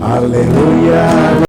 Aleluia.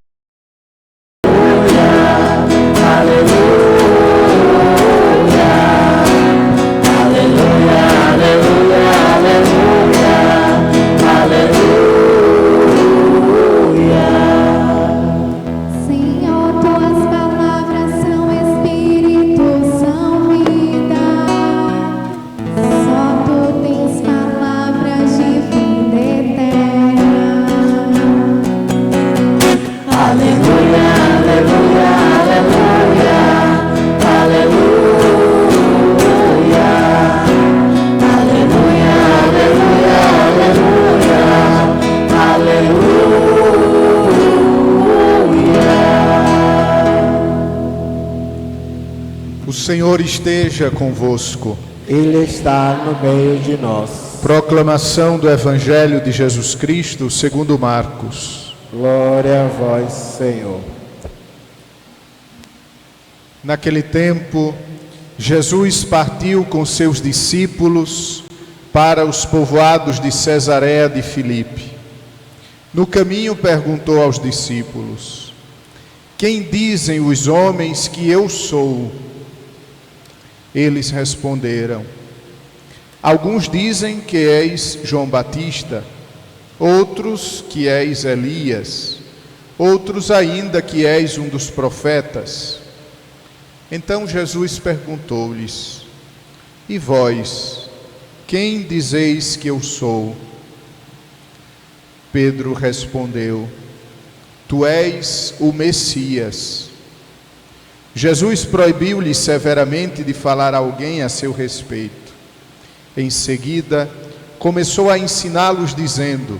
O Senhor esteja convosco. Ele está no meio de nós. Proclamação do Evangelho de Jesus Cristo segundo Marcos. Glória a vós, Senhor. Naquele tempo, Jesus partiu com seus discípulos para os povoados de Cesareia de Filipe. No caminho perguntou aos discípulos: quem dizem os homens que eu sou? Eles responderam: alguns dizem que és João Batista, outros que és Elias, outros ainda que és um dos profetas. Então Jesus perguntou-lhes: e vós, quem dizeis que eu sou? Pedro respondeu: tu és o Messias. Jesus proibiu-lhe severamente de falar a alguém a seu respeito. Em seguida, começou a ensiná-los dizendo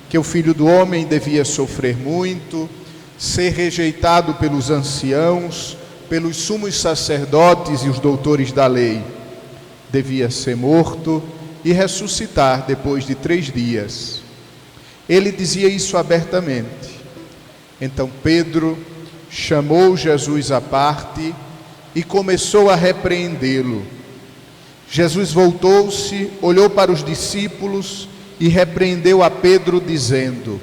que o Filho do Homem devia sofrer muito, ser rejeitado pelos anciãos, pelos sumos sacerdotes e os doutores da lei. Devia ser morto e ressuscitar depois de 3 dias. Ele dizia isso abertamente. Então Pedro chamou Jesus à parte e começou a repreendê-lo. Jesus voltou-se, olhou para os discípulos e repreendeu a Pedro, dizendo: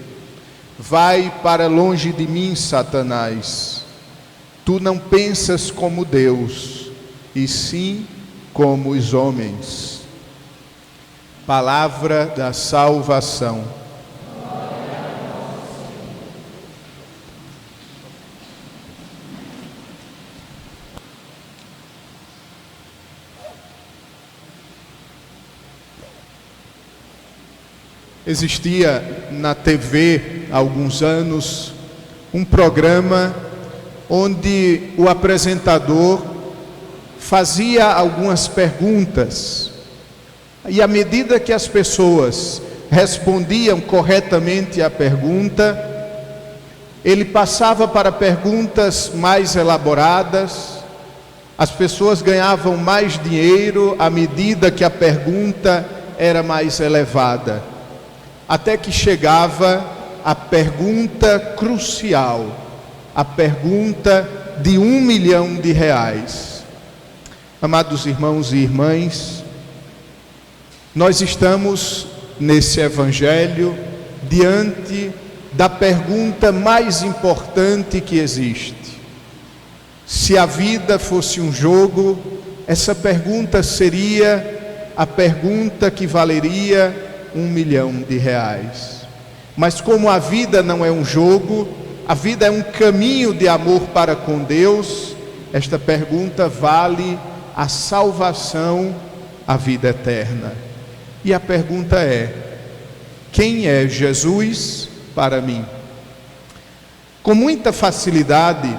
vai para longe de mim, Satanás. Tu não pensas como Deus, e sim como os homens. Palavra da salvação. Existia na TV há alguns anos um programa onde o apresentador fazia algumas perguntas e à medida que as pessoas respondiam corretamente à pergunta, ele passava para perguntas mais elaboradas. As pessoas ganhavam mais dinheiro à medida que a pergunta era mais elevada, até que chegava a pergunta crucial, a pergunta de R$1 milhão. Amados irmãos e irmãs, nós estamos nesse Evangelho diante da pergunta mais importante que existe. Se a vida fosse um jogo, essa pergunta seria a pergunta que valeria R$1 milhão. Mas como a vida não é um jogo, a vida é um caminho de amor para com Deus, esta pergunta vale a salvação, a vida eterna. E a pergunta é: quem é Jesus para mim? Com muita facilidade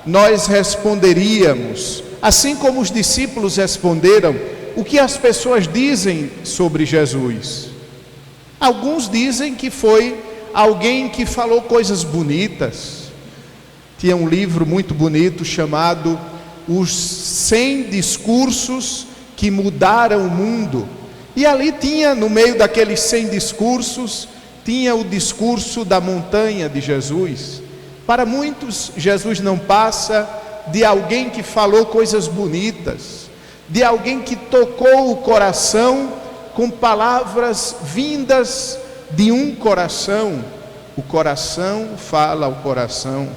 nós responderíamos, assim como os discípulos responderam, o que as pessoas dizem sobre Jesus. Alguns dizem que foi alguém que falou coisas bonitas. Tinha um livro muito bonito chamado Os 100 Discursos que Mudaram o Mundo. E ali tinha, no meio daqueles 100 discursos, tinha o discurso da montanha de Jesus. Para muitos, Jesus não passa de alguém que falou coisas bonitas, de alguém que tocou o coração com palavras vindas de um coração, o coração fala ao coração.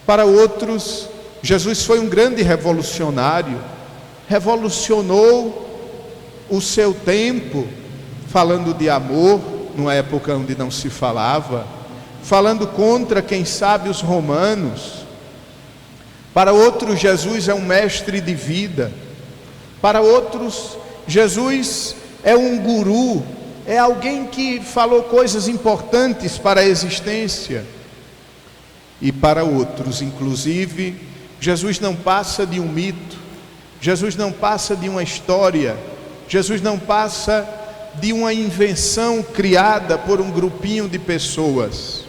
Para outros, Jesus foi um grande revolucionário, revolucionou o seu tempo, falando de amor, numa época onde não se falava, falando contra, quem sabe, os romanos. Para outros, Jesus é um mestre de vida. Para outros, Jesus é um guru, é alguém que falou coisas importantes para a existência. E para outros, inclusive, Jesus não passa de um mito, Jesus não passa de uma história, Jesus não passa de uma invenção criada por um grupinho de pessoas.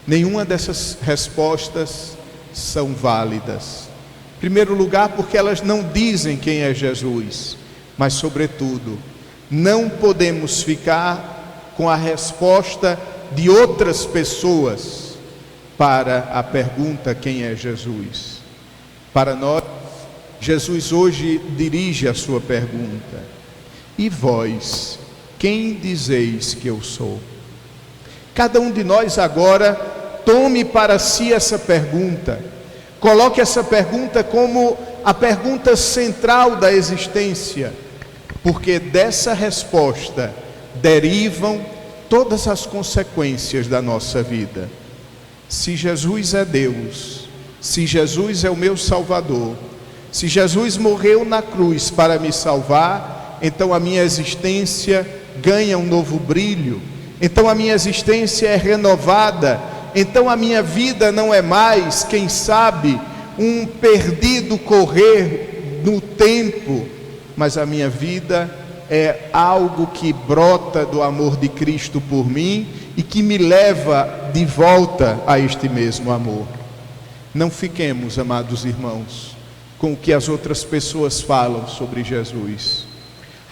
Nenhuma dessas respostas são válidas. Em primeiro lugar, porque elas não dizem quem é Jesus, mas sobretudo, não podemos ficar com a resposta de outras pessoas para a pergunta quem é Jesus. Para nós, Jesus hoje dirige a sua pergunta: e vós, quem dizeis que eu sou? Cada um de nós agora tome para si essa pergunta, coloque essa pergunta como a pergunta central da existência, porque dessa resposta derivam todas as consequências da nossa vida. Se Jesus é Deus, se Jesus é o meu Salvador, se Jesus morreu na cruz para me salvar, então a minha existência ganha um novo brilho, então a minha existência é renovada, então a minha vida não é mais, quem sabe, um perdido correr no tempo, mas a minha vida é algo que brota do amor de Cristo por mim e que me leva de volta a este mesmo amor. Não fiquemos, amados irmãos, com o que as outras pessoas falam sobre Jesus.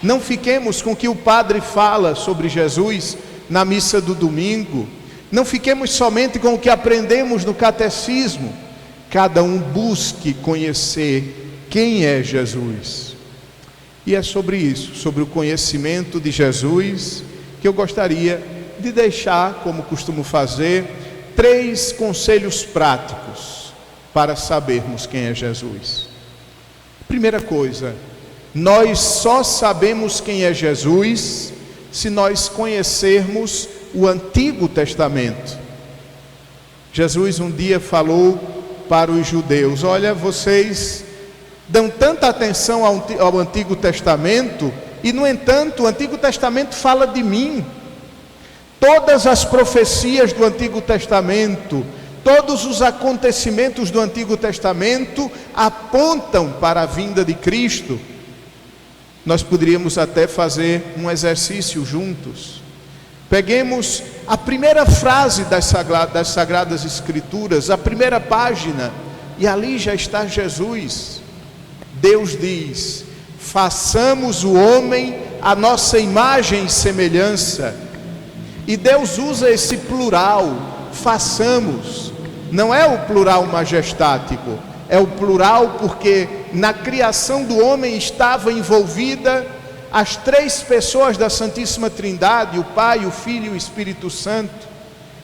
Não fiquemos com o que o padre fala sobre Jesus na missa do domingo. Não fiquemos somente com o que aprendemos no catecismo. Cada um busque conhecer quem é Jesus. E é sobre isso, sobre o conhecimento de Jesus, que eu gostaria de deixar, como costumo fazer, 3 conselhos práticos para sabermos quem é Jesus. Primeira coisa, nós só sabemos quem é Jesus se nós conhecermos o Antigo Testamento. Jesus um dia falou para os judeus: olha, vocês dão tanta atenção ao Antigo Testamento e, no entanto, o Antigo Testamento fala de mim. Todas as profecias do Antigo Testamento, todos os acontecimentos do Antigo Testamento apontam para a vinda de Cristo. Nós poderíamos até fazer um exercício juntos. Peguemos a primeira frase das Sagradas Escrituras, a primeira página, e ali já está Jesus. Deus diz: façamos o homem à nossa imagem e semelhança. E Deus usa esse plural, façamos. Não é o plural majestático, é o plural porque na criação do homem estava envolvida as 3 pessoas da Santíssima Trindade, o Pai, o Filho e o Espírito Santo.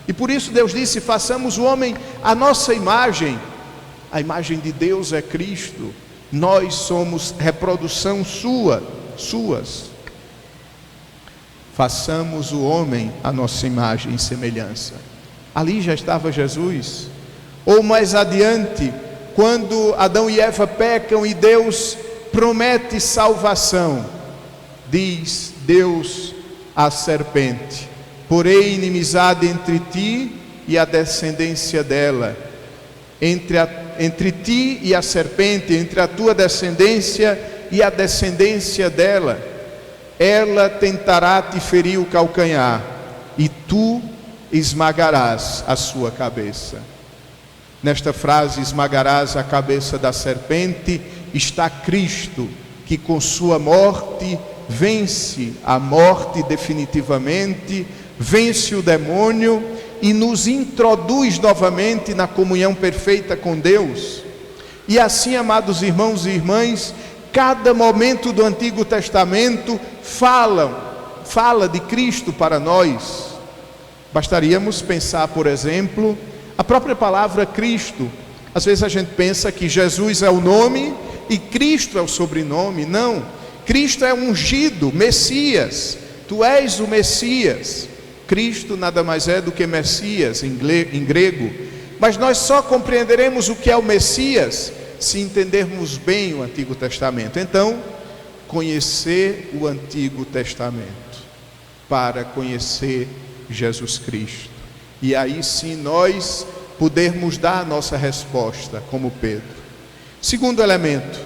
E por isso Deus disse: façamos o homem à nossa imagem. A imagem de Deus é Cristo. Nós somos reprodução suas. Façamos o homem à nossa imagem e semelhança. Ali já estava Jesus. Ou mais adiante, quando Adão e Eva pecam e Deus promete salvação, diz Deus à serpente: porém inimizade entre ti e a descendência dela, entre ti e a serpente, entre a tua descendência e a descendência dela, ela tentará te ferir o calcanhar, e tu esmagarás a sua cabeça. Nesta frase, esmagarás a cabeça da serpente, está Cristo, que com sua morte vence a morte definitivamente, vence o demônio e nos introduz novamente na comunhão perfeita com Deus. E assim, amados irmãos e irmãs, cada momento do Antigo Testamento fala de Cristo para nós. Bastaríamos pensar, por exemplo, a própria palavra Cristo. Às vezes a gente pensa que Jesus é o nome e Cristo é o sobrenome. Não, Cristo é ungido, Messias. Tu és o Messias. Cristo nada mais é do que Messias em grego. Mas nós só compreenderemos o que é o Messias se entendermos bem o Antigo Testamento. Então, conhecer o Antigo Testamento para conhecer Jesus Cristo. E aí sim nós podermos dar a nossa resposta, como Pedro. Segundo elemento,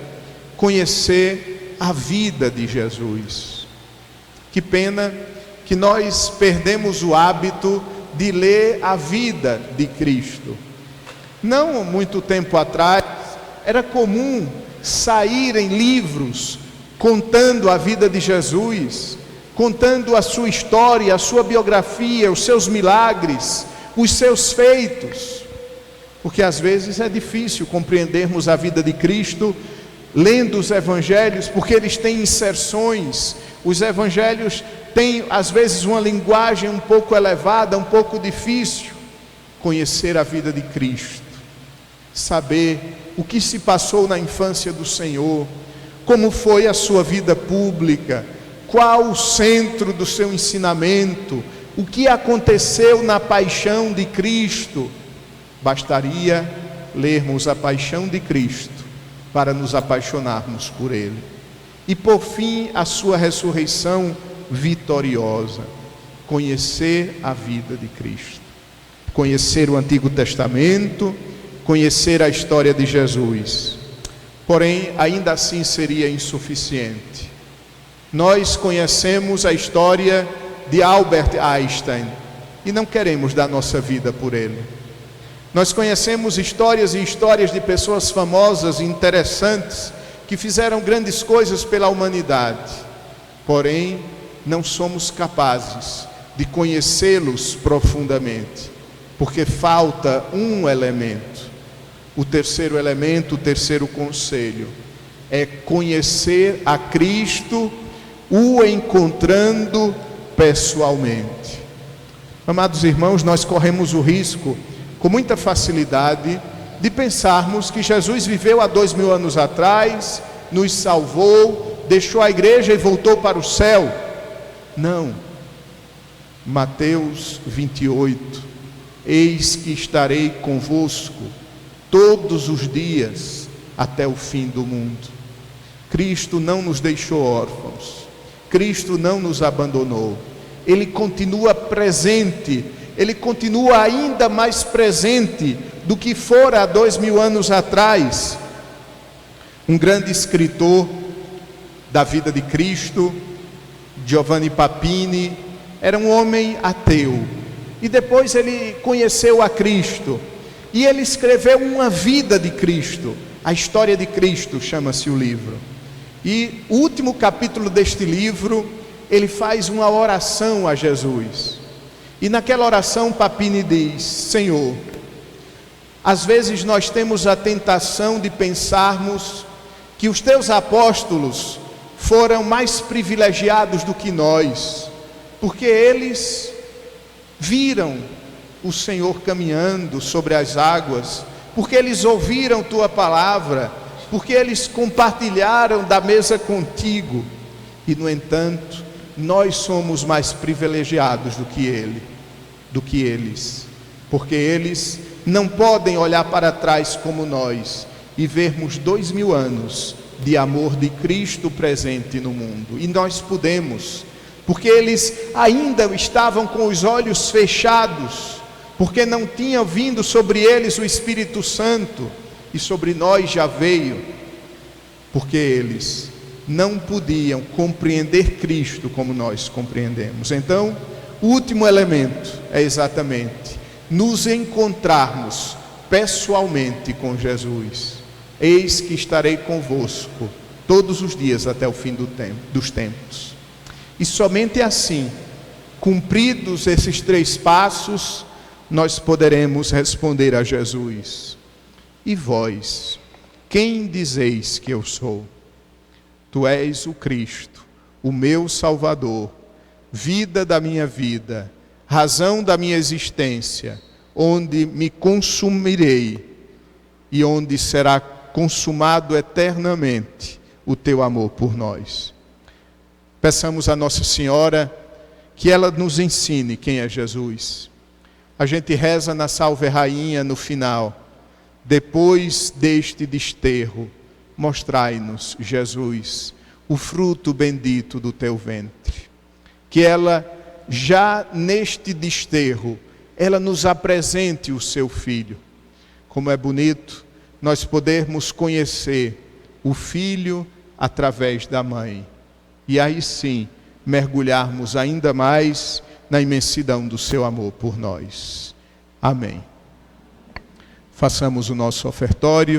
conhecer a vida de Jesus. Que pena que nós perdemos o hábito de ler a vida de Cristo. Não muito tempo atrás, era comum saírem livros contando a vida de Jesus, contando a sua história, a sua biografia, os seus milagres, os seus feitos. Porque às vezes é difícil compreendermos a vida de Cristo lendo os evangelhos, porque eles têm inserções. Os evangelhos têm às vezes uma linguagem um pouco elevada, um pouco difícil. Conhecer a vida de Cristo, saber o que se passou na infância do Senhor, como foi a sua vida pública, qual o centro do seu ensinamento, o que aconteceu na paixão de Cristo. Bastaria lermos a paixão de Cristo para nos apaixonarmos por Ele. E por fim, a sua ressurreição vitoriosa. Conhecer a vida de Cristo, conhecer o Antigo Testamento, conhecer a história de Jesus. Porém, ainda assim seria insuficiente. Nós conhecemos a história de Albert Einstein e não queremos dar nossa vida por ele. Nós conhecemos histórias e histórias de pessoas famosas e interessantes que fizeram grandes coisas pela humanidade. Porém, não somos capazes de conhecê-los profundamente, porque falta um elemento. O terceiro elemento, o terceiro conselho, é conhecer a Cristo, o encontrando pessoalmente. Amados irmãos, nós corremos o risco, com muita facilidade, de pensarmos que Jesus viveu há 2000 anos atrás, nos salvou, deixou a igreja e voltou para o céu. Não. Mateus 28, eis que estarei convosco todos os dias até o fim do mundo. Cristo não nos deixou órfãos, Cristo não nos abandonou, Ele continua presente, Ele continua ainda mais presente do que fora há 2000 anos atrás. Um grande escritor da vida de Cristo, Giovanni Papini, era um homem ateu, e depois ele conheceu a Cristo, e ele escreveu uma vida de Cristo, a história de Cristo, chama-se o livro. E o último capítulo deste livro, ele faz uma oração a Jesus. E naquela oração Papini diz: Senhor, às vezes nós temos a tentação de pensarmos que os teus apóstolos foram mais privilegiados do que nós, porque eles viram o Senhor caminhando sobre as águas, porque eles ouviram tua palavra, porque eles compartilharam da mesa contigo. E no entanto, nós somos mais privilegiados do que eles, porque eles não podem olhar para trás como nós e vermos 2000 anos de amor de Cristo presente no mundo. E nós podemos, porque eles ainda estavam com os olhos fechados, porque não tinha vindo sobre eles o Espírito Santo, e sobre nós já veio, porque eles não podiam compreender Cristo como nós compreendemos. Então, o último elemento é exatamente nos encontrarmos pessoalmente com Jesus. Eis que estarei convosco todos os dias até o fim dos tempos. E somente assim, cumpridos esses 3 passos, nós poderemos responder a Jesus: e vós, quem dizeis que eu sou? Tu és o Cristo, o meu Salvador, vida da minha vida, razão da minha existência, onde me consumirei e onde será consumado eternamente o teu amor por nós. Peçamos a Nossa Senhora que ela nos ensine quem é Jesus. A gente reza na Salve Rainha no final: depois deste desterro, mostrai-nos, Jesus, o fruto bendito do teu ventre. Que ela, já neste desterro, ela nos apresente o seu Filho. Como é bonito nós podermos conhecer o Filho através da Mãe. E aí sim, mergulharmos ainda mais na imensidão do seu amor por nós. Amém. Façamos o nosso ofertório.